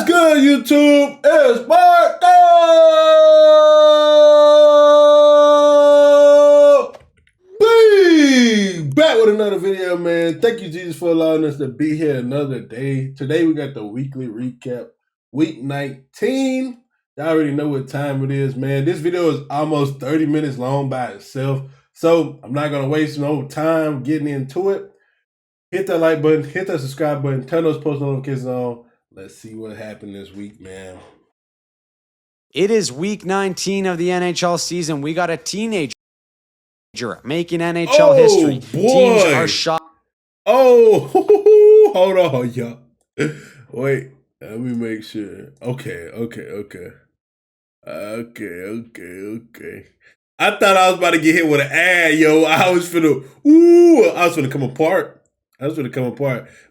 good, YouTube? It's Marco! Back with another video, man. Thank you, Jesus, for allowing us to be here another day. Today, we got the weekly recap, week 19. Y'all already know what time it is, man. This video is almost 30 minutes long by itself, so I'm not going to waste no time getting into it. Hit that like button, hit that subscribe button, turn those post notifications on. Let's see what happened this week, man. It is week 19 of the NHL season. We got a teenager making NHL history. Boy. Teams are shocked. Oh, hold on, y'all. Wait, let me make sure. Okay. I thought I was about to get hit with an ad, yo. I was finna come apart.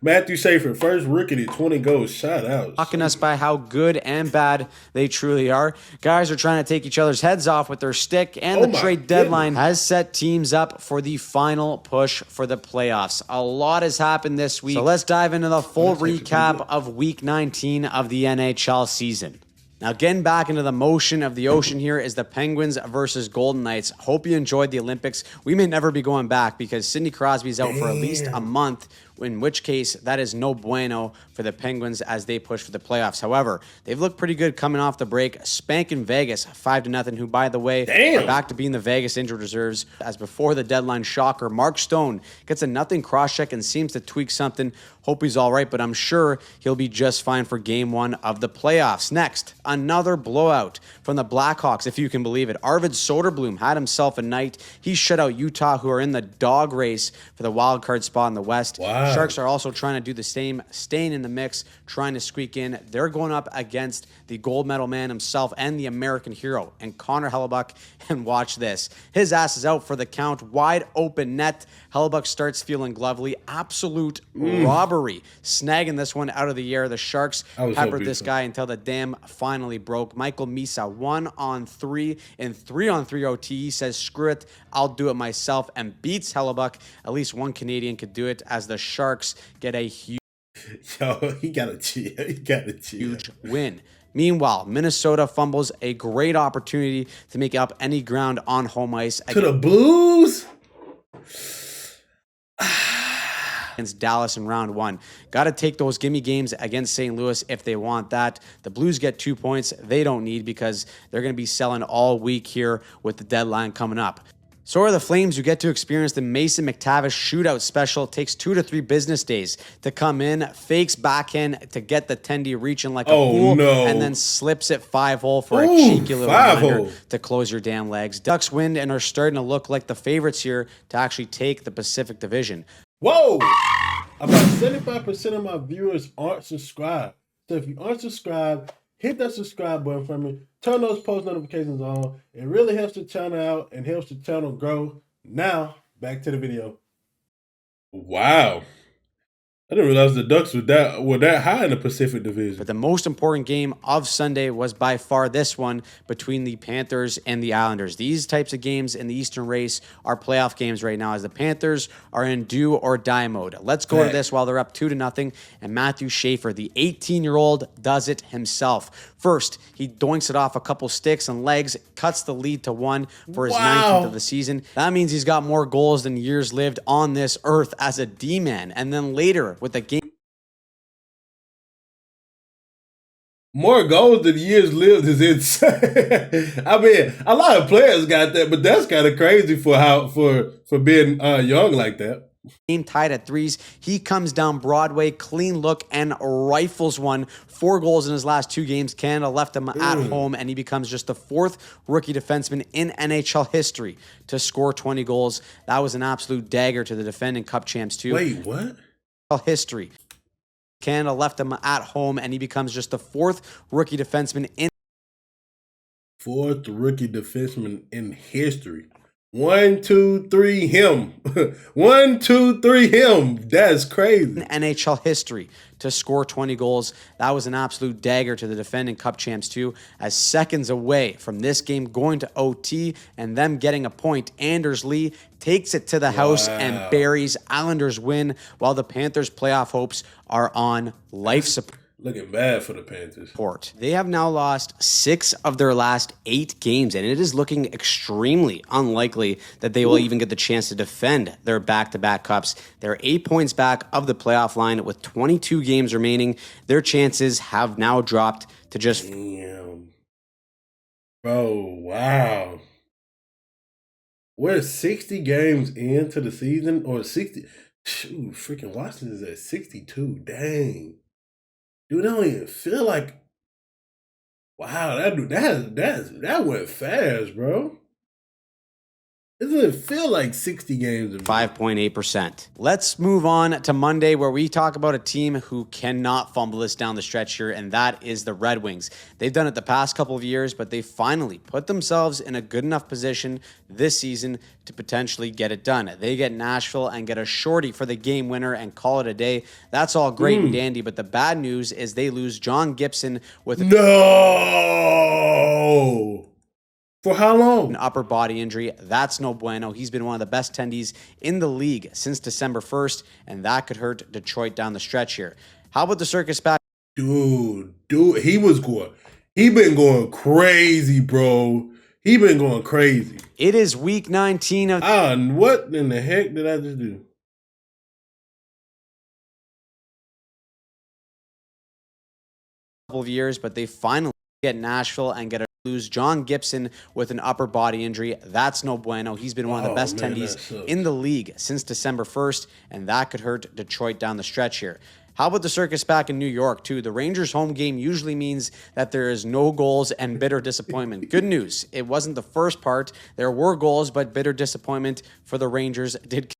Matthew Schaefer, first rookie to 20 goals. Shout out. Shocking us by how good and bad they truly are. Guys are trying to take each other's heads off with their stick, and the trade deadline has set teams up for the final push for the playoffs. A lot has happened this week, so let's dive into the full recap of week 19 of the NHL season. Now, getting back into the motion of the ocean here is the Penguins versus Golden Knights. Hope you enjoyed the Olympics. We may never be going back because Sidney Crosby's out for at least a month, in which case that is no bueno for the Penguins as they push for the playoffs. However, they've looked pretty good coming off the break, spanking Vegas 5-0, who, by the way, are back to being the Vegas injured reserves. As before the deadline shocker, Mark Stone gets a nothing cross-check and seems to tweak something. Hope he's all right, but I'm sure he'll be just fine for game one of the playoffs. Next, another blowout from the Blackhawks, if you can believe it. Arvid Soderblom had himself a night. He shut out Utah, who are in the dog race for the wild card spot in the West. Wow. Sharks are also trying to do the same, staying in the mix, trying to squeak in. They're going up against the gold medal man himself and the American hero, and Connor Hellebuyck. And watch this. His ass is out for the count. Wide open net. Hellebuyck starts feeling lovely. Absolute robbery. Snagging this one out of the air. The Sharks peppered this guy until the dam finally broke. Michael Misa, 1-on-3 in 3-on-3 OT. He says, screw it, I'll do it myself, and beats Hellebuyck. At least one Canadian could do it as the Sharks get a huge he got a huge win. Meanwhile, Minnesota fumbles a great opportunity to make up any ground on home ice to the Blues against Dallas in round one. Got to take those gimme games against St. Louis if they want that. The Blues get 2 points they don't need because they're going to be selling all week here with the deadline coming up. So are the Flames, who get to experience the Mason McTavish shootout special. It takes 2 to 3 business days to come in, fakes backhand to get the tendy reaching like a fool, and then slips it 5-hole for a cheeky little reminder to close your damn legs. Ducks win and are starting to look like the favorites here to actually take the Pacific Division. Whoa! About 75% of my viewers aren't subscribed. So if you aren't subscribed, hit that subscribe button for me. Turn those post notifications on. It really helps the channel out and helps the channel grow. Now, back to the video. Wow. I didn't realize the Ducks were that high in the Pacific Division. But the most important game of Sunday was by far this one between the Panthers and the Islanders. These types of games in the Eastern race are playoff games right now as the Panthers are in do or die mode. Let's go to this while they're up 2-0, and Matthew Schaefer, the 18-year-old, does it himself. First, he doinks it off a couple sticks and legs, cuts the lead to 1 for his 19th of the season. That means he's got more goals than years lived on this earth as a D-man. And then later, with the game, more goals than years lived is insane. I mean, a lot of players got that, but that's kind of crazy for being young like that. Game tied at 3s. He comes down Broadway, clean look, and rifles one. 4 goals in his last 2 games. Canada left him at home, and he becomes just the 4th rookie defenseman in NHL history to score 20 goals. That was an absolute dagger to the defending Cup champs, too. Wait, what? History. Canada left him at home, and he becomes just the 4th rookie defenseman in 4th rookie defenseman in history. 1, 2, 3, him. 1, 2, 3, him. That's crazy. In NHL history to score 20 goals. That was an absolute dagger to the defending Cup champs too. As seconds away from this game going to OT and them getting a point, Anders Lee takes it to the house and buries. Islanders win while the Panthers' playoff hopes are on life support. looking bad for the Panthers. They have now lost 6 of their last 8 games, and it is looking extremely unlikely that they will even get the chance to defend their back-to-back cups. They're 8 points back of the playoff line with 22 games remaining. Their chances have now dropped to just... Damn. Bro, wow. We're 60 games into the season, or 60... Shoot, freaking Washington is at 62. Dang. Dude, I don't even feel like... Wow, that went fast, bro. It doesn't feel like 60 games. 5.8%. Let's move on to Monday, where we talk about a team who cannot fumble us down the stretch here, and that is the Red Wings. They've done it the past couple of years, but they finally put themselves in a good enough position this season to potentially get it done. They get Nashville and get a shorty for the game winner and call it a day. That's all great and dandy, but the bad news is they lose John Gibson with... No! For how long? An upper body injury. That's no bueno. He's been one of the best tendies in the league since December 1st, and that could hurt Detroit down the stretch here. How about the circus back? Dude, he been going crazy, bro. He been going crazy. It is week 19 of... what in the heck did I just do? Couple of years, but they finally get Nashville and get a lose John Gibson with an upper body injury. That's no bueno. He's been one of the best tendies in the league since December 1st, and that could hurt Detroit down the stretch here. How about the circus back in New York, too? The Rangers' home game usually means that there is no goals and bitter disappointment. Good news. It wasn't the first part. There were goals, but bitter disappointment for the Rangers did...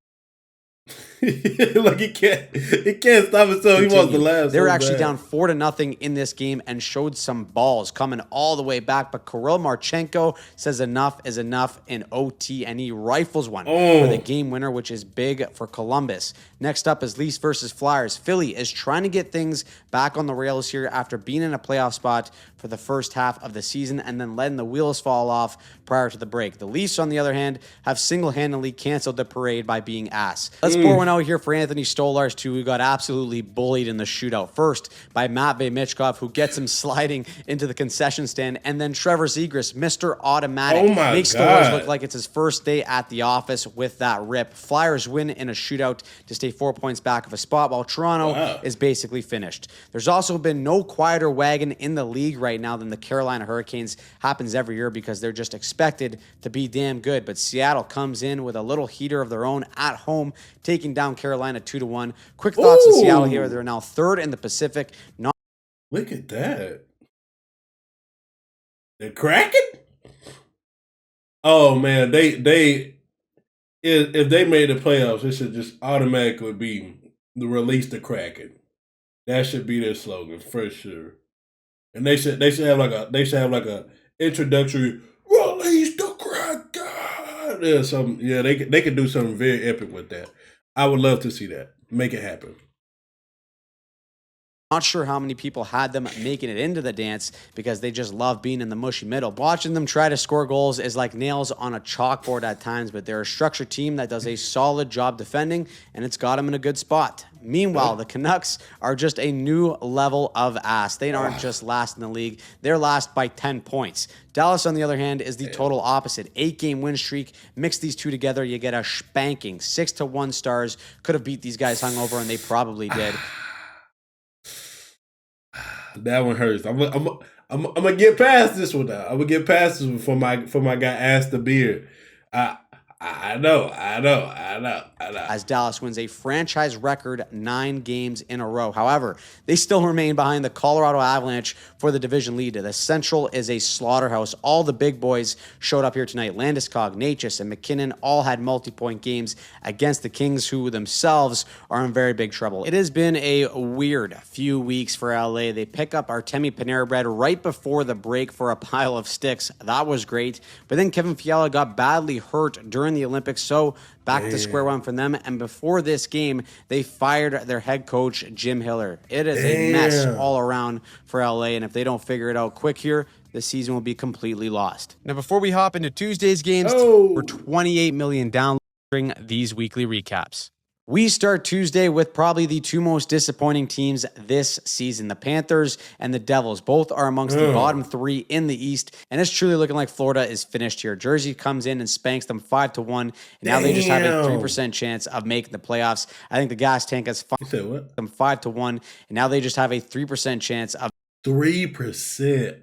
Like he can't stop himself. He wants the last. They were actually down 4-0 in this game and showed some balls coming all the way back. But Kirill Marchenko says enough is enough in OT, and he rifles one for the game winner, which is big for Columbus. Next up is Leafs versus Flyers. Philly is trying to get things back on the rails here after being in a playoff spot for the first half of the season and then letting the wheels fall off prior to the break. The Leafs, on the other hand, have single-handedly canceled the parade by being ass. Let's pour one out here for Anthony Stolarz, too, who got absolutely bullied in the shootout. First, by Matvei Michkov, who gets him sliding into the concession stand, and then Trevor Zegras, Mr. Automatic, makes Stolarz look like it's his first day at the office with that rip. Flyers win in a shootout to stay 4 points back of a spot, while Toronto is basically finished. There's also been no quieter wagon in the league right now than the Carolina Hurricanes. Happens every year because they're just expected to be damn good, but Seattle comes in with a little heater of their own at home, taking down Carolina 2-1. Quick thoughts on Seattle here. They're now third in the Pacific. Look at that. They're cracking? Oh, man. If they made the playoffs, it should just automatically be the release the Kraken. That should be their slogan for sure. And they should have like a introductory release the Kraken. They could do something very epic with that. I would love to see that. Make it happen. Not sure how many people had them making it into the dance because they just love being in the mushy middle. Watching them try to score goals is like nails on a chalkboard at times, but they're a structured team that does a solid job defending, and it's got them in a good spot. Meanwhile, the Canucks are just a new level of ass. They aren't just last in the league. They're last by 10 points. Dallas, on the other hand, is the total opposite. 8-game win streak. Mix these two together, you get a spanking. 6-1 Stars. Could have beat these guys hungover, and they probably did. That one hurts. I'm gonna get past this one now. I'm gonna get past this one for my guy Ass the Beard. I know. As Dallas wins a franchise record 9 games in a row. However, they still remain behind the Colorado Avalanche for the division lead. The Central is a slaughterhouse. All the big boys showed up here tonight. Landeskog, Necas, and McKinnon all had multi-point games against the Kings, who themselves are in very big trouble. It has been a weird few weeks for LA. They pick up Artemi Panarin right before the break for a pile of sticks. That was great. But then Kevin Fiala got badly hurt during the Olympics, so back to square one for them. And before this game, they fired their head coach, Jim Hiller. It is a mess all around for LA, and if they don't figure it out quick here, the season will be completely lost. Now, before we hop into Tuesday's games, we're 28 million down during these weekly recaps. We start Tuesday with probably the two most disappointing teams this season. The Panthers and the Devils both are amongst the bottom three in the East, and it's truly looking like Florida is finished here. Jersey comes in and spanks them 5-1, and now they just have a 3% chance of making the playoffs. I think the gas tank has them 5-1, and now they just have a 3% chance of 3%.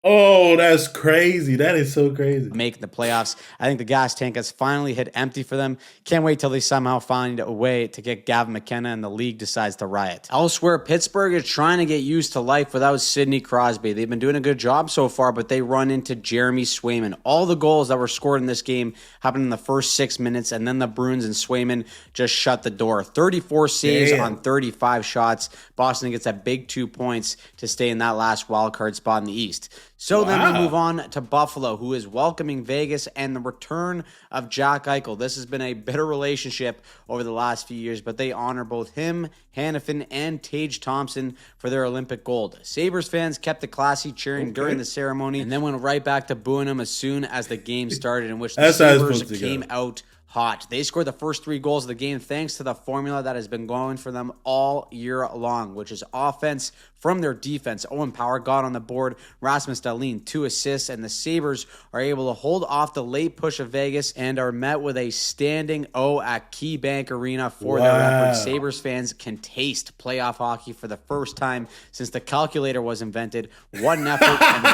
Oh, that's crazy. That is so crazy. Making the playoffs. I think the gas tank has finally hit empty for them. Can't wait till they somehow find a way to get Gavin McKenna and the league decides to riot. Elsewhere, Pittsburgh is trying to get used to life without Sidney Crosby. They've been doing a good job so far, but they run into Jeremy Swayman. All the goals that were scored in this game happened in the first 6 minutes, and then the Bruins and Swayman just shut the door. 34 saves on 35 shots. Boston gets a big 2 points to stay in that last wild card spot in the East. So then we move on to Buffalo, who is welcoming Vegas and the return of Jack Eichel. This has been a bitter relationship over the last few years, but they honor both him, Hannafin, and Tage Thompson for their Olympic gold. Sabres fans kept it classy, cheering during the ceremony, and then went right back to booing him as soon as the game started, in which the Sabres came out hot. They scored the first 3 goals of the game thanks to the formula that has been going for them all year long, which is offense from their defense. Owen Power got on the board, Rasmus Dahlin 2 assists, and the Sabres are able to hold off the late push of Vegas and are met with a standing O at KeyBank Arena for their effort. Sabres fans can taste playoff hockey for the first time since the calculator was invented. One effort and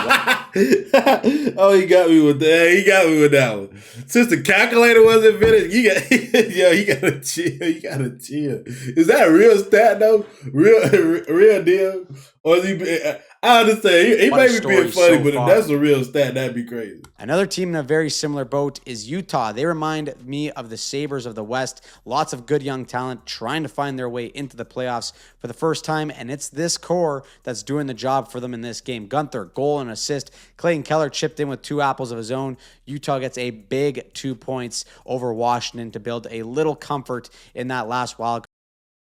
Oh, he got me with that. He got me with that one. Since the calculator was invented, you gotta chill. You gotta chill. Is that a real stat though? Real deal? Or is he? I understand. He may be being funny, but if that's a real stat, that'd be crazy. Another team in a very similar boat is Utah. They remind me of the Sabres of the West. Lots of good young talent trying to find their way into the playoffs for the first time, and it's this core that's doing the job for them in this game. Gunther, goal and assist. Clayton Keller chipped in with 2 apples of his own. Utah gets a big 2 points over Washington to build a little comfort in that last wild.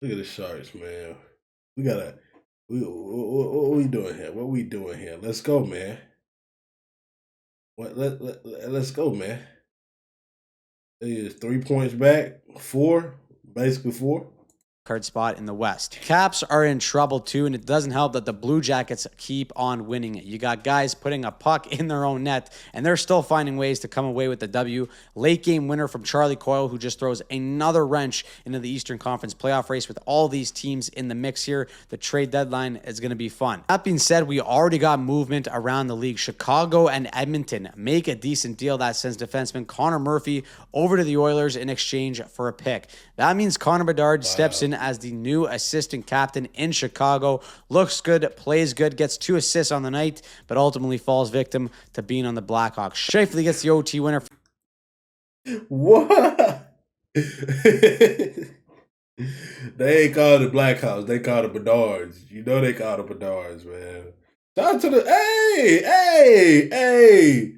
Look at the Sharks, man. What we doing here? What we doing here? Let's go, man. Let's go, man. It is 3 points back, 4, basically 4. Card spot in the West. Caps are in trouble too, and it doesn't help that the Blue Jackets keep on winning it. You got guys putting a puck in their own net, and they're still finding ways to come away with the W. Late game winner from Charlie Coyle, who just throws another wrench into the Eastern Conference playoff race with all these teams in the mix here. The trade deadline is going to be fun. That being said, we already got movement around the league. Chicago and Edmonton make a decent deal that sends defenseman Connor Murphy over to the Oilers in exchange for a pick. That means Connor Bedard steps in as the new assistant captain in Chicago. Looks good, plays good, gets 2 assists on the night, but ultimately falls victim to being on the Blackhawks. Shafley gets the OT winner. What? They ain't called the Blackhawks. They called the Bedards. You know they called the Bedards, man. Shout out to the... Hey!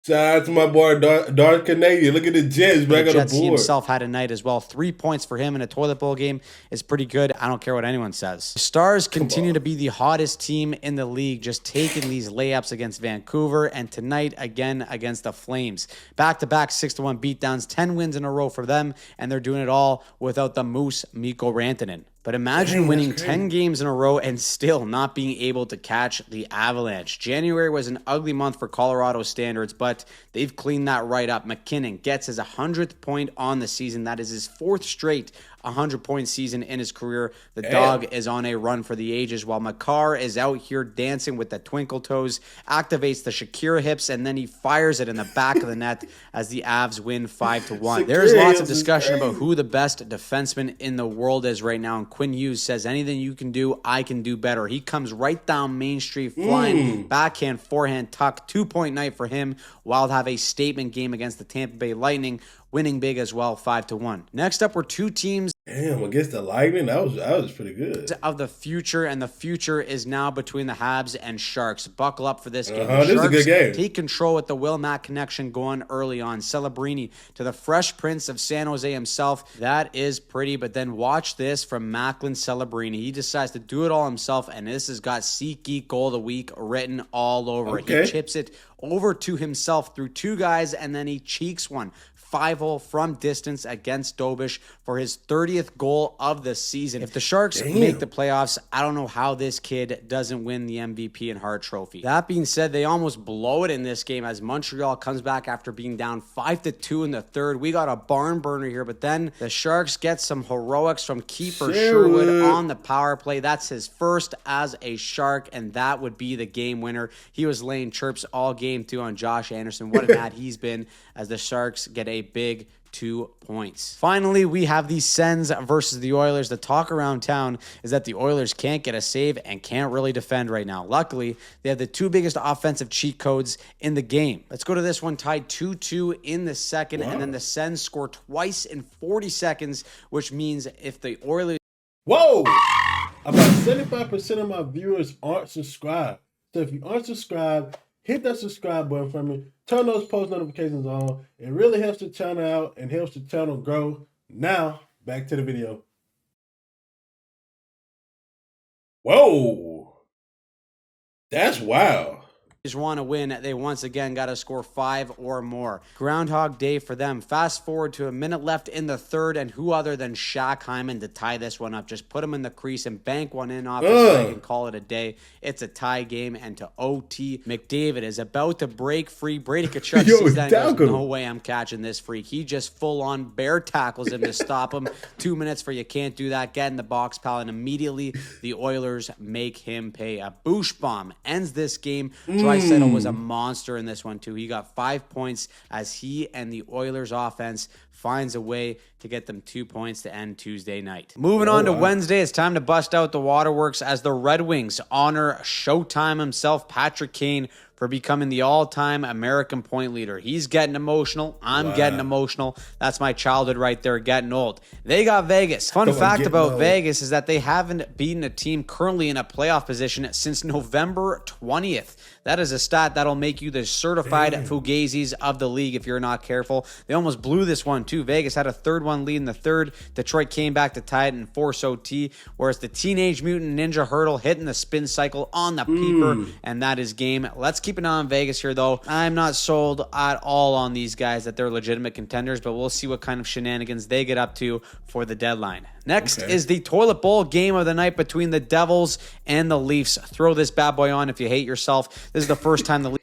Shout out to my boy, Dark Canadian. Look at the Jets back on the board. He himself had a night as well. 3 points for him in a toilet bowl game is pretty good. I don't care what anyone says. The Stars continue to be the hottest team in the league, just taking these layups against Vancouver, and tonight again against the Flames. Back-to-back 6-1 beatdowns, 10 wins in a row for them, and they're doing it all without the Moose, Mikko Rantanen. But imagine winning 10 games in a row and still not being able to catch the Avalanche. January was an ugly month for Colorado standards, but they've cleaned that right up. McKinnon gets his 100th point on the season. That is his 4th straight 100-point season in his career. The dog is on a run for the ages, while Makar is out here dancing with the twinkle toes, activates the Shakira hips, and then he fires it in the back of the net as the Avs win 5-1. There's lots of discussion about who the best defenseman in the world is right now, and Quinn Hughes says, anything you can do, I can do better. He comes right down Main Street, flying, backhand, forehand, tuck, 2-point night for him. Wild have a statement game against the Tampa Bay Lightning, winning big as well, 5-1. Next up were 2 teams. Damn, against the Lightning, that was pretty good. Of the future, and the future is now between the Habs and Sharks. Buckle up for this game. This is a good game. Take control with the Wilmot connection going early on. Celebrini to the Fresh Prince of San Jose himself. That is pretty, but then watch this from Macklin Celebrini. He decides to do it all himself, and this has got SeatGeek Goal of the Week written all over it. He chips it over to himself through 2 guys, and then he cheeks one. 5-hole from distance against Dobish for his 30th goal of the season. If the Sharks make the playoffs, I don't know how this kid doesn't win the MVP and Hart Trophy. That being said, they almost blow it in this game as Montreal comes back after being down 5-2 in the third. We got a barn burner here, but then the Sharks get some heroics from Kiefer Sherwood on the power play. That's his first as a Shark, and that would be the game winner. He was laying chirps all game too on Josh Anderson. What a mad he's been as the Sharks get a big 2 points. Finally, we have the Sens versus the Oilers. The talk around town is that the Oilers can't get a save and can't really defend right now. Luckily, they have the two biggest offensive cheat codes in the game. Let's go to this one tied 2-2 in the second, and then the Sens score twice in 40 seconds, which means if the Oilers... Whoa! About 75% of my viewers aren't subscribed. So if you aren't subscribed, hit that subscribe button for me. Turn those post notifications on. It really helps the channel out and helps the channel grow. Now, back to the video. Whoa. That's wild. Want to win, they once again got to score 5 or more. Groundhog Day for them. Fast forward to a minute left in the third, and who other than Shaq Hyman to tie this one up? Just put him in the crease and bank one in off his leg and call it a day. It's a tie game, and to OT, McDavid is about to break free. Brady Tkachuk sees that and goes, no way I'm catching this freak. He just full-on bear tackles him to stop him. 2 minutes for you can't do that. Get in the box, pal, and immediately the Oilers make him pay. A boosh bomb ends this game. Draisaitl was a monster in this one too. He got 5 points as he and the Oilers offense finds a way to get them 2 points to end Tuesday night. Moving on to Wednesday, it's time to bust out the waterworks as the Red Wings honor Showtime himself, Patrick Kane, for becoming the all-time American point leader. He's getting emotional. I'm getting emotional. That's my childhood right there, getting old. They got Vegas. Fun fact about Vegas is that they haven't beaten a team currently in a playoff position since November 20th. That is a stat that'll make you the certified Fugazis of the league if you're not careful. They almost blew this one too. Vegas had a 3-1 lead in the third. Detroit came back to tie it in force OT, whereas the Teenage Mutant Ninja Hurdle hitting the spin cycle on the peeper, and that is game. Let's keep an eye on Vegas here, though. I'm not sold at all on these guys that they're legitimate contenders, but we'll see what kind of shenanigans they get up to for the deadline. Next is the toilet bowl game of the night between the Devils and the Leafs. Throw this bad boy on if you hate yourself. This is the first time the Leafs...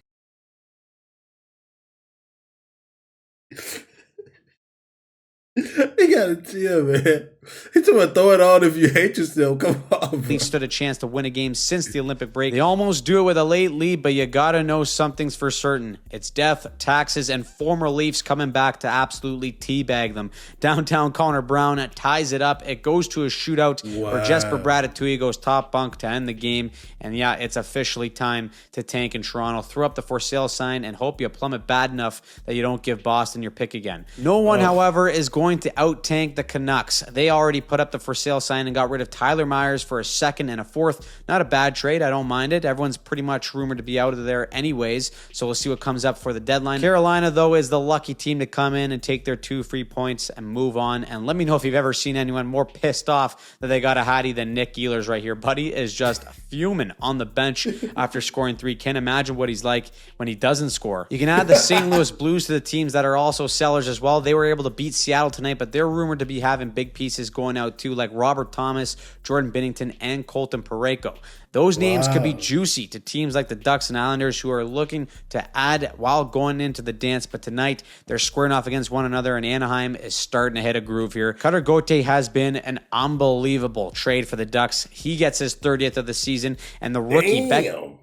You gotta chill, man. He's talking about throw it on if you hate yourself. Come on, bro. Leafs stood a chance to win a game since the Olympic break. They almost do it with a late lead, but you gotta know something's for certain. It's death, taxes, and former Leafs coming back to absolutely teabag them. Downtown Connor Brown ties it up. It goes to a shootout where Jesper Bradatouille goes top bunk to end the game. And yeah, it's officially time to tank in Toronto. Throw up the for sale sign and hope you plummet bad enough that you don't give Boston your pick again. No one, however, is going to out-tank the Canucks. They already put up the for sale sign and got rid of Tyler Myers for a second and a fourth. Not a bad trade. I don't mind it. Everyone's pretty much rumored to be out of there anyways, so we'll see what comes up for the deadline. Carolina, though, is the lucky team to come in and take their 2 free points and move on. And let me know if you've ever seen anyone more pissed off that they got a Hattie than Nick Ehlers right here. Buddy is just fuming on the bench after scoring 3. Can't imagine what he's like when he doesn't score. You can add the St. Louis Blues to the teams that are also sellers as well. They were able to beat Seattle tonight, but they're rumored to be having big pieces going out too, like Robert Thomas, Jordan Binnington, and Colton Parayko. Those names could be juicy to teams like the Ducks and Islanders who are looking to add while going into the dance. But tonight, they're squaring off against one another, and Anaheim is starting to hit a groove here. Cutter Gauthier has been an unbelievable trade for the Ducks. He gets his 30th of the season, and the rookie Beckett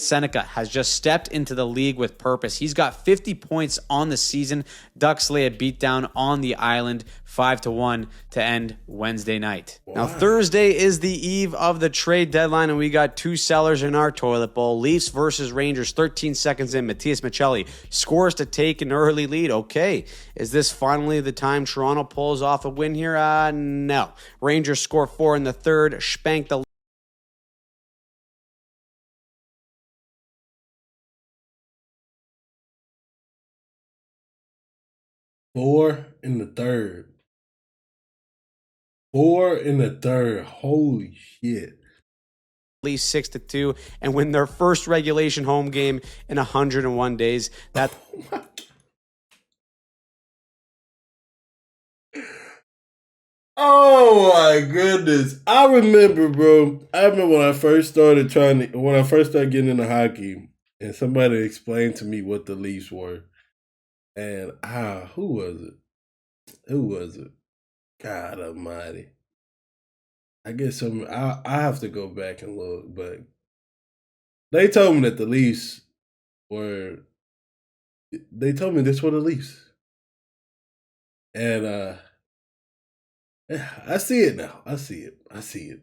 Seneca has just stepped into the league with purpose. He's got 50 points on the season. Ducks lay a beatdown on the island 5-1 to end Wednesday night. Now, Thursday is the eve of the trade deadline, and we got 2 sellers in our toilet bowl. Leafs versus Rangers, 13 seconds in. Matias Maccelli scores to take an early lead. Okay, is this finally the time Toronto pulls off a win here? No. Rangers score 4 in the third. Spank the 4 in the third. 4 in the third. Holy shit. Least 6-2 and win their first regulation home game in 101 days. That Oh my goodness. I remember, bro. I remember when I first started getting into hockey and somebody explained to me what the Leafs were. And who was it? Who was it? God almighty. I guess I have to go back and look, but they told me that the Leafs were they told me this were the Leafs. And I see it now. I see it.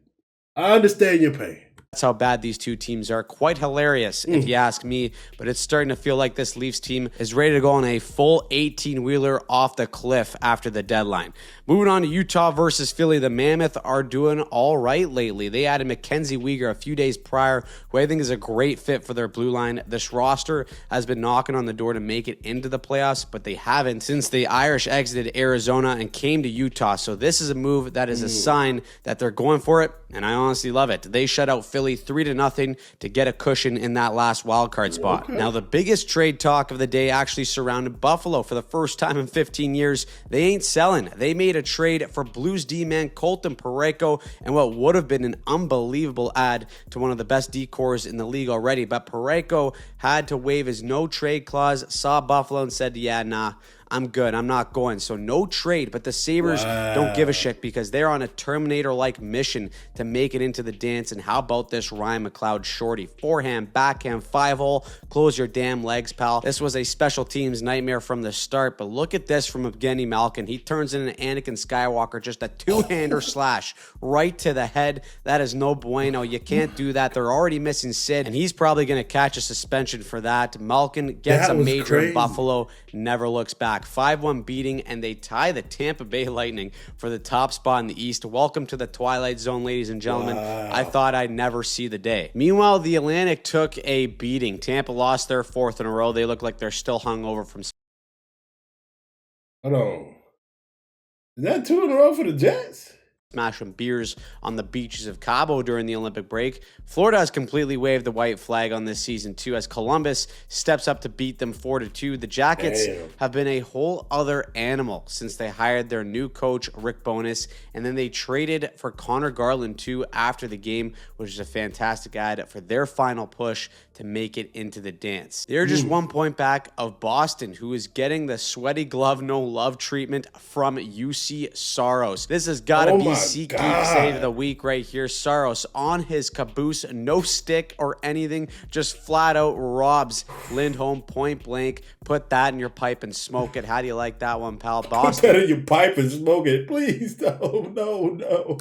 I understand your pain. That's how bad these two teams are. Quite hilarious, if you ask me. But it's starting to feel like this Leafs team is ready to go on a full 18-wheeler off the cliff after the deadline. Moving on to Utah versus Philly, the Mammoth are doing all right lately. They added Mackenzie Weegar a few days prior, who I think is a great fit for their blue line. This roster has been knocking on the door to make it into the playoffs, but they haven't since the Irish exited Arizona and came to Utah. So this is a move that is a sign that they're going for it, and I honestly love it. They shut out Philly 3-0 to get a cushion in that last wildcard spot. Okay. Now, the biggest trade talk of the day actually surrounded Buffalo. For the first time in 15 years, they ain't selling. They made a trade for Blues D-man Colton Parayko and what would have been an unbelievable add to one of the best D-cores in the league already. But Parayko had to waive his no-trade clause, saw Buffalo and said, yeah, nah, I'm good. I'm not going. So no trade, but the Sabres don't give a shit because they're on a Terminator-like mission to make it into the dance. And how about this Ryan McLeod shorty? Forehand, backhand, 5-hole. Close your damn legs, pal. This was a special teams nightmare from the start, but look at this from Evgeny Malkin. He turns in an Anakin Skywalker, just a two-hander slash right to the head. That is no bueno. You can't do that. They're already missing Sid, and he's probably going to catch a suspension for that. Malkin gets a major in Buffalo, never looks back. 5-1 beating, and they tie the Tampa Bay Lightning for the top spot in the East. Welcome to the Twilight Zone, ladies and gentlemen. Wow. I thought I'd never see the day. Meanwhile, the Atlantic took a beating. Tampa lost their fourth in a row. They look like they're still hungover from... Hold on. Is that 2 in a row for the Jets? Smashing beers on the beaches of Cabo during the Olympic break. Florida has completely waved the white flag on this season too, as Columbus steps up to beat them 4-2. The Jackets have been a whole other animal since they hired their new coach, Rick Bowness, and then they traded for Connor Garland too after the game, which is a fantastic ad for their final push to make it into the dance. They're just 1 point back of Boston, who is getting the sweaty glove, no love treatment from UC Saros. This has got to be SeatGeek save of the week right here. Saros on his caboose, no stick or anything, just flat out robs Lindholm point blank. Put that in your pipe and smoke it. How do you like that one, pal? Boston. Put that in your pipe and smoke it, please. No.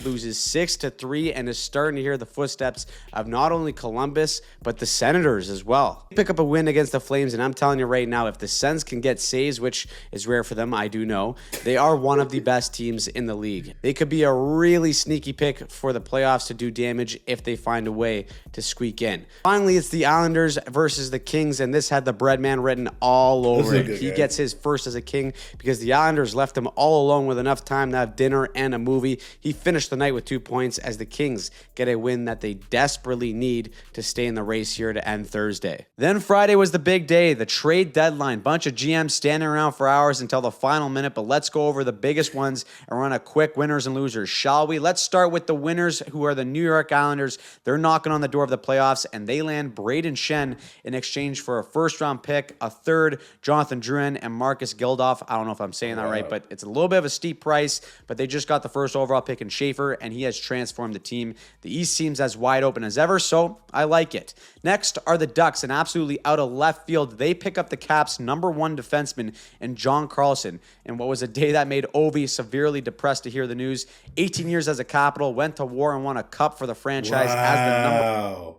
Loses 6-3 and is starting to hear the footsteps of not only Columbus, but the Senators as well. Pick up a win against the Flames, and I'm telling you right now, if the Sens can get saves, which is rare for them, I do know, they are one of the best teams in the league. They could be a really sneaky pick for the playoffs to do damage if they find a way to squeak in. Finally, it's the Islanders versus the Kings, and this had the bread man written all over it. He gets his first as a King because the Islanders left him all alone with enough time to have dinner and a movie. He finished the night with 2 points as the Kings get a win that they desperately need to stay in the race here to end Thursday. Then Friday was the big day, the trade deadline. Bunch of GMs standing around for hours until the final minute, but let's go over the biggest ones and run a quick winners and losers, shall we? Let's start with the winners, who are the New York Islanders. They're knocking on the door of the playoffs, and they land Braden Shen in exchange for a first-round pick, a third, Jonathan Drouin, and Marcus Gildoff. I don't know if I'm saying that right, but it's a little bit of a steep price, but they just got the first overall pick in Schaefer, and he has transformed the team. The East seems as wide open as ever, so I like it. Next are the Ducks, and absolutely out of left field, they pick up the Caps' #1 defenseman in John Carlson. And what was a day that made Ovi severely depressed to hear the news. 18 years as a Capital, went to war and won a cup for the franchise as the number.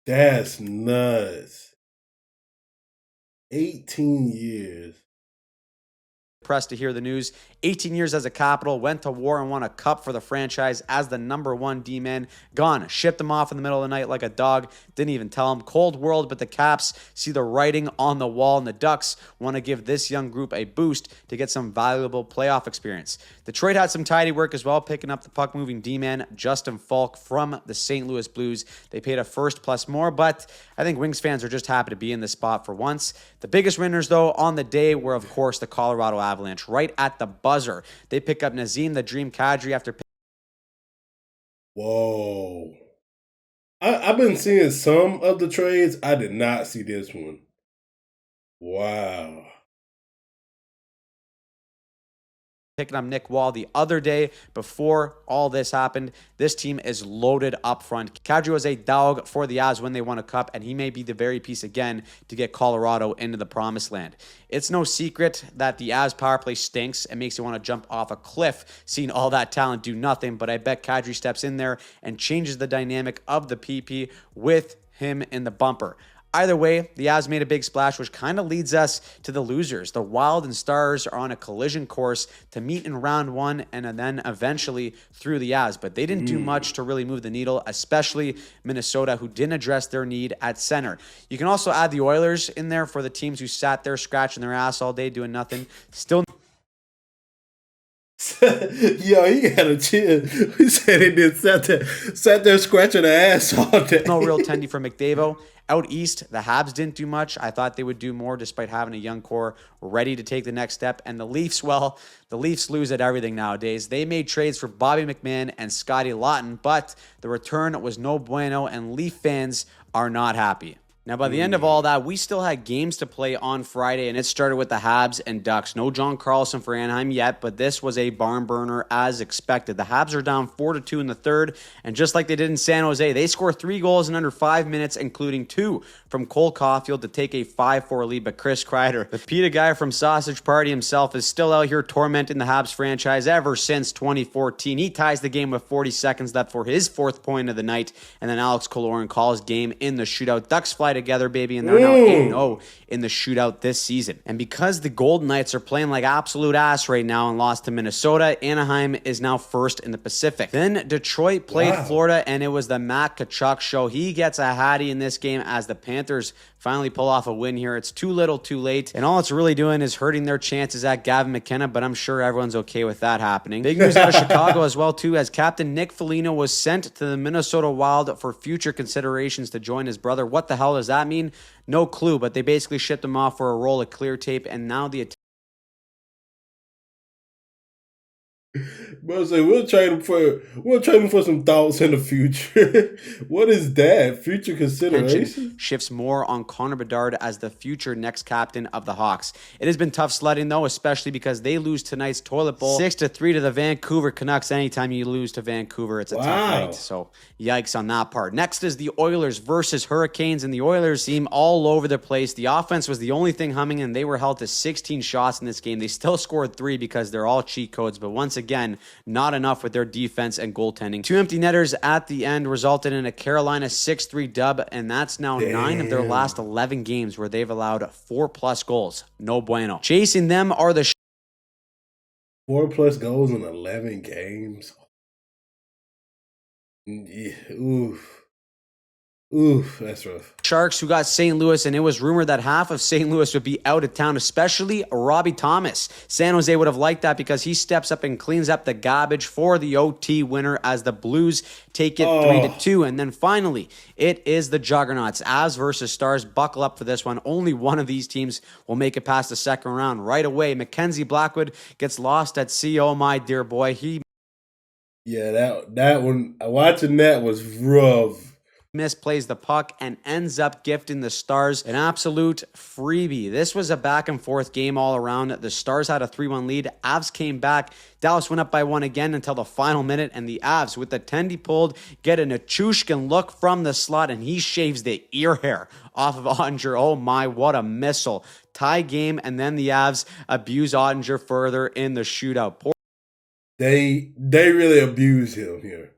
That's nuts. 18 years. Pressed to hear the news. 18 years as a Capital, went to war and won a cup for the franchise as the #1 D-man. Gone. Shipped him off in the middle of the night like a dog. Didn't even tell him. Cold world, but the Caps see the writing on the wall, and the Ducks want to give this young group a boost to get some valuable playoff experience. Detroit had some tidy work as well, picking up the puck-moving D-man Justin Falk from the St. Louis Blues. They paid a first plus more, but I think Wings fans are just happy to be in this spot for once. The biggest winners, though, on the day were, of course, the Colorado Avalanche. Avalanche right at the buzzer. They pick up Nazem the Dream Kadri after. Whoa. I've been seeing some of the trades. I did not see this one. Wow. Picking up Nick Wall the other day before all this happened. This team is loaded up front. Kadri was a dog for the Avs when they won a cup, and he may be the very piece again to get Colorado into the promised land. It's no secret that the Avs power play stinks and makes you want to jump off a cliff seeing all that talent do nothing, but I bet Kadri steps in there and changes the dynamic of the PP with him in the bumper. Either way, the Avs made a big splash, which kind of leads us to the losers. The Wild and Stars are on a collision course to meet in round one and then eventually through the Avs. But they didn't do much to really move the needle, especially Minnesota, who didn't address their need at center. You can also add the Oilers in there for the teams who sat there scratching their ass all day doing nothing. Still. Yo, he gotta chill. He said he did sat there scratching their ass all day. No real tendy for McDavid. Out east, the Habs didn't do much. I thought they would do more despite having a young core ready to take the next step. And the Leafs, well, the Leafs lose at everything nowadays. They made trades for Bobby McMann and Scotty Laughton, but the return was no bueno, and Leaf fans are not happy. Now, by the end of all that, we still had games to play on Friday, and it started with the Habs and Ducks. No John Carlson for Anaheim yet, but this was a barn burner as expected. The Habs are down 4-2 in the third, and just like they did in San Jose, they score 3 goals in under 5 minutes, including 2 from Cole Caulfield to take a 5-4 lead. But Chris Kreider, the PETA guy from Sausage Party himself, is still out here tormenting the Habs franchise ever since 2014. He ties the game with 40 seconds left for his 4th point of the night, and then Alex Killorn calls game in the shootout. Ducks fly together, baby, and they're now 8-0 in the shootout this season. And because the Golden Knights are playing like absolute ass right now and lost to Minnesota, Anaheim is now first in the Pacific. Then Detroit played Florida, and it was the Matt Tkachuk show. He gets a hattie in this game as the Panthers finally pull off a win here. It's too little, too late, and all it's really doing is hurting their chances at Gavin McKenna, but I'm sure everyone's okay with that happening. Big news out of Chicago as well, too, as Captain Nick Foligno was sent to the Minnesota Wild for future considerations to join his brother. What the hell does that mean? No clue, but they basically shipped him off for a roll of clear tape, and now the Bro, say we'll trade him for some thoughts in the future. What is that? Future consideration shifts more on Connor Bedard as the future next captain of the Hawks. It has been tough sledding though, especially because they lose tonight's toilet bowl 6-3 to the Vancouver Canucks. Anytime you lose to Vancouver, it's a tough night. So yikes on that part. Next is the Oilers versus Hurricanes, and the Oilers seem all over the place. The offense was the only thing humming, and they were held to 16 shots in this game. They still scored 3 because they're all cheat codes, but once again, not enough with their defense and goaltending. 2 empty netters at the end resulted in a Carolina 6-3 dub, and that's now 9 of their last 11 games where they've allowed 4+ goals. No bueno. Chasing them are the 4+ goals in 11 games. Yeah, oof, that's rough. Sharks, who got St. Louis, and it was rumored that half of St. Louis would be out of town, especially Robbie Thomas. San Jose would have liked that because he steps up and cleans up the garbage for the OT winner as the Blues take it 3-2. And then finally, it is the Juggernauts. Avs versus Stars. Buckle up for this one. Only one of these teams will make it past the second round. Right away, Mackenzie Blackwood gets lost at sea. Oh, my dear boy. Yeah, that one, watching that was rough. Misplays the puck and ends up gifting the Stars an absolute freebie. This was a back and forth game all around. The Stars had a 3-1 lead. Avs came back. Dallas went up by 1 again until the final minute, and the Avs, with the tendy pulled, get a Nichushkin look from the slot, and he shaves the ear hair off of Ottinger. Oh my, what a missile. Tie game, and then the Avs abuse Ottinger further in the shootout. They really abuse him here.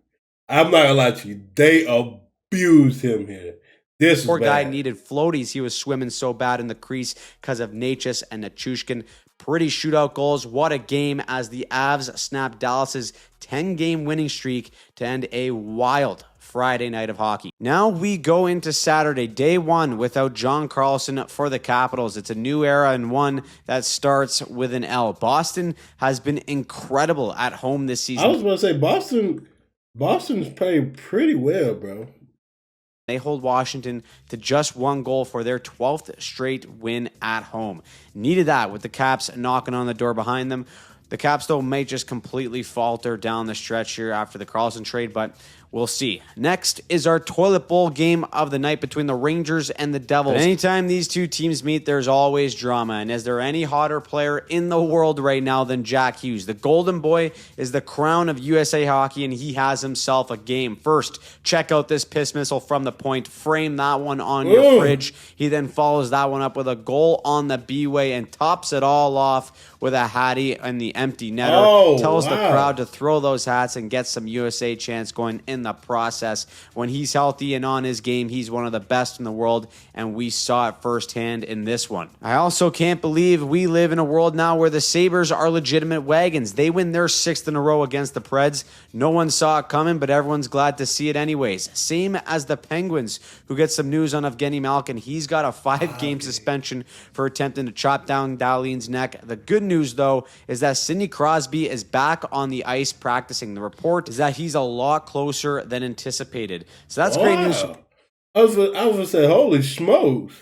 I'm not gonna lie to you. They abused him here. This poor guy needed floaties. He was swimming so bad in the crease because of Necas and Nichushkin. Pretty shootout goals. What a game as the Avs snap Dallas's 10-game winning streak to end a wild Friday night of hockey. Now we go into Saturday, day 1, without John Carlson for the Capitals. It's a new era and one that starts with an L. Boston has been incredible at home this season. I was about to say Boston's playing pretty well, bro. They hold Washington to just 1 goal for their 12th straight win at home. Needed that with the Caps knocking on the door behind them. The Caps, though, may just completely falter down the stretch here after the Karlsson trade, but we'll see. Next is our toilet bowl game of the night between the Rangers and the Devils. But anytime these two teams meet, there's always drama. And is there any hotter player in the world right now than Jack Hughes? The Golden Boy is the crown of USA Hockey, and he has himself a game. First, check out this piss missile from the point. Frame that one on your fridge. He then follows that one up with a goal on the B-way and tops it all off with a hattie in the empty netter. Tells the crowd to throw those hats and get some USA chants going in the process. When he's healthy and on his game, he's one of the best in the world, and we saw it firsthand in this one. I also can't believe we live in a world now where the Sabres are legitimate wagons. They win their 6th in a row against the Preds. No one saw it coming, but everyone's glad to see it anyways. Same as the Penguins, who get some news on Evgeny Malkin. He's got a 5-game suspension for attempting to chop down Dahlin's neck. The good news, though, is that Sidney Crosby is back on the ice practicing. The report is that he's a lot closer than anticipated. So that's great news. I was going to say, holy smokes.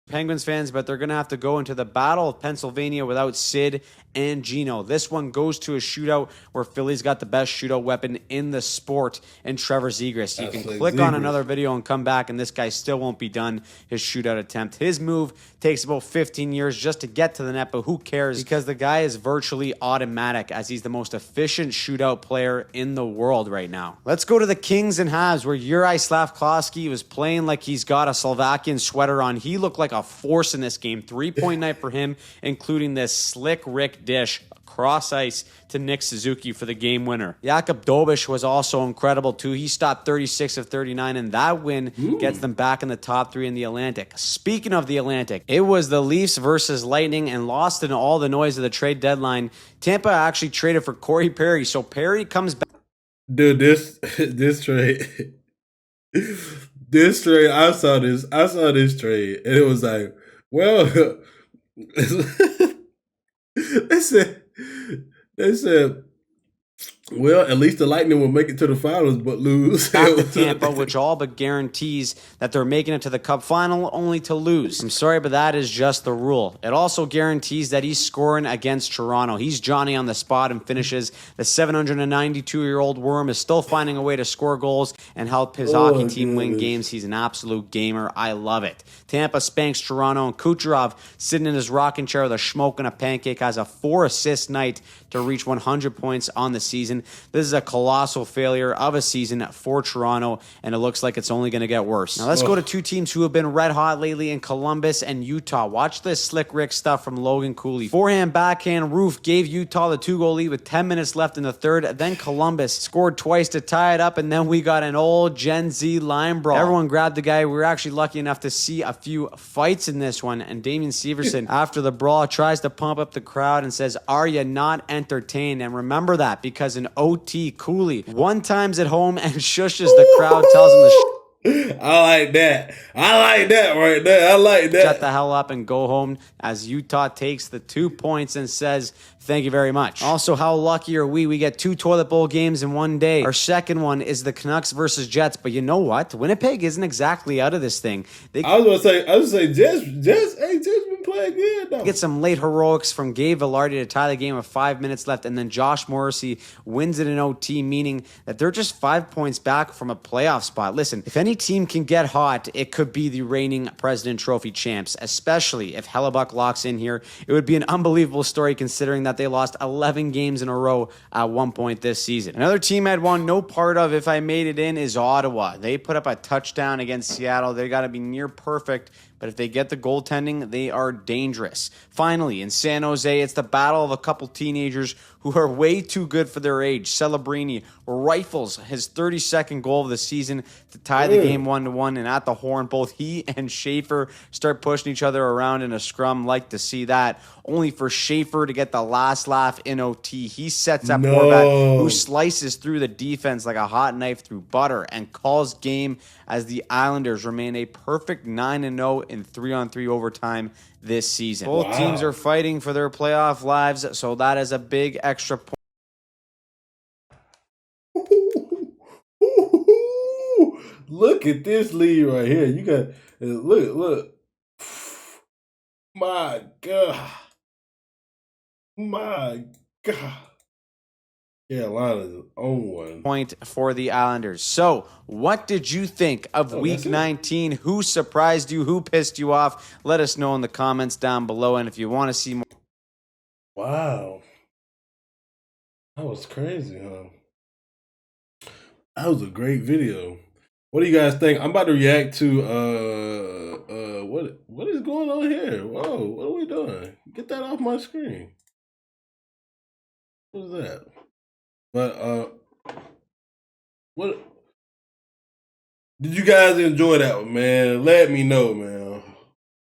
Penguins fans, but they're going to have to go into the Battle of Pennsylvania without Sid and Gino. This one goes to a shootout where Philly's got the best shootout weapon in the sport in Trevor Zegras. You can click on another video and come back, and this guy still won't be done his shootout attempt. His move takes about 15 years just to get to the net, but who cares? Because the guy is virtually automatic, as he's the most efficient shootout player in the world right now. Let's go to the Kings and Habs, where Juraj Slafkovsky was playing like he's got a Slovakian sweater on. He looked like a force in this game. 3-point night for him, including this slick Rick dish across ice to Nick Suzuki for the game winner. Jakub Dobeš was also incredible too. He stopped 36 of 39, and that win gets them back in the top 3 in the Atlantic. Speaking of the Atlantic, it was the Leafs versus Lightning, and lost in all the noise of the trade deadline, Tampa actually traded for Corey Perry, so Perry comes back. Dude, this trade, this trade, I saw this trade, and it was like, well, they said, well, at least the Lightning will make it to the finals, but lose. Back to Tampa, which all but guarantees that they're making it to the Cup final, only to lose. I'm sorry, but that is just the rule. It also guarantees that he's scoring against Toronto. He's Johnny on the spot and finishes. The 792-year-old Worm is still finding a way to score goals and help his hockey team win games. He's an absolute gamer. I love it. Tampa spanks Toronto, and Kucherov, sitting in his rocking chair with a smoke and a pancake, has a 4-assist night to reach 100 points on the season. This is a colossal failure of a season for Toronto, and it looks like it's only going to get worse. Now let's go to two teams who have been red hot lately in Columbus and Utah. Watch this slick Rick stuff from Logan Cooley. Forehand, backhand, roof gave Utah the 2-goal lead with 10 minutes left in the third. Then Columbus scored twice to tie it up, and then we got an old Gen Z line brawl. Everyone grabbed the guy. We were actually lucky enough to see a few fights in this one, and Damian Severson, after the brawl, tries to pump up the crowd and says, "Are you not entertained?" And remember that, because in OT, Cooley one time's at home and shushes the crowd, tells him to I like that. I like that right there. I like that. Shut the hell up and go home, as Utah takes the 2 points and says, thank you very much. Also, how lucky are we? We get 2 toilet bowl games in one day. Our second one is the Canucks versus Jets. But you know what? Winnipeg isn't exactly out of this thing. I was gonna say, Jets been playing good though. Get some late heroics from Gabe Velarde to tie the game with 5 minutes left, and then Josh Morrissey wins it in OT, meaning that they're just 5 points back from a playoff spot. Listen, if any team can get hot, it could be the reigning President Trophy champs, especially if Hellebuck locks in here. It would be an unbelievable story considering that they lost 11 games in a row at one point this season. Another team I'd want no part of if I made it in is Ottawa. They put up a touchdown against Seattle. They got to be near perfect, but if they get the goaltending, they are dangerous. Finally, in San Jose, it's the battle of a couple teenagers who are way too good for their age. Celebrini rifles his 32nd goal of the season to tie the game 1-1, and at the horn, both he and Schaefer start pushing each other around in a scrum. Like to see that. Only for Schaefer to get the last laugh in OT. He sets up Horvat, who slices through the defense like a hot knife through butter and calls game, as the Islanders remain a perfect 9-0 in 3-on-3 overtime this season. Both teams are fighting for their playoff lives, so that is a big extra point. Look at this lead right here. You got look. My God. My God. Carolina's on one. Point for the Islanders. So, what did you think of Week 19? Who surprised you? Who pissed you off? Let us know in the comments down below. And if you want to see more. Wow. That was crazy, huh? That was a great video. What do you guys think? I'm about to react to what is going on here? Whoa, what are we doing? Get that off my screen. What was that? But what did you guys enjoy that one, man? Let me know, man.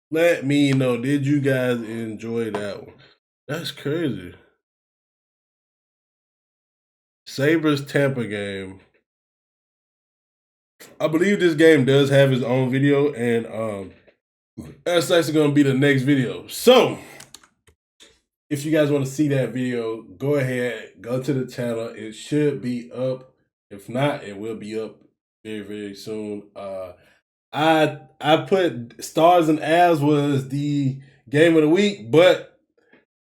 Let me know. Did you guys enjoy that one? That's crazy. Sabres Tampa game. I believe this game does have its own video, and that's actually going to be the next video. So, if you guys want to see that video, go ahead, go to the channel. It should be up. If not, it will be up very, very soon. I put Stars and Avs was the game of the week, but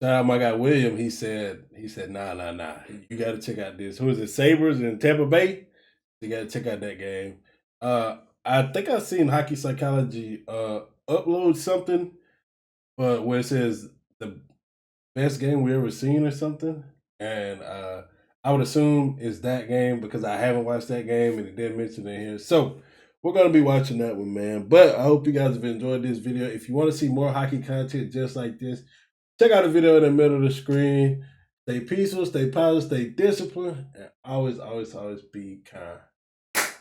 my guy William, he said, nah. You got to check out this. Who is it? Sabres in Tampa Bay. You got to check out that game. I think I've seen Hockey Psychology upload something, but where it says the best game we ever seen or something, and I would assume it's that game because I haven't watched that game and it didn't mention it here. So we're gonna be watching that one, man. But I hope you guys have enjoyed this video. If you want to see more hockey content just like this, check out the video in the middle of the screen. Stay peaceful, stay positive, stay disciplined, and always be kind.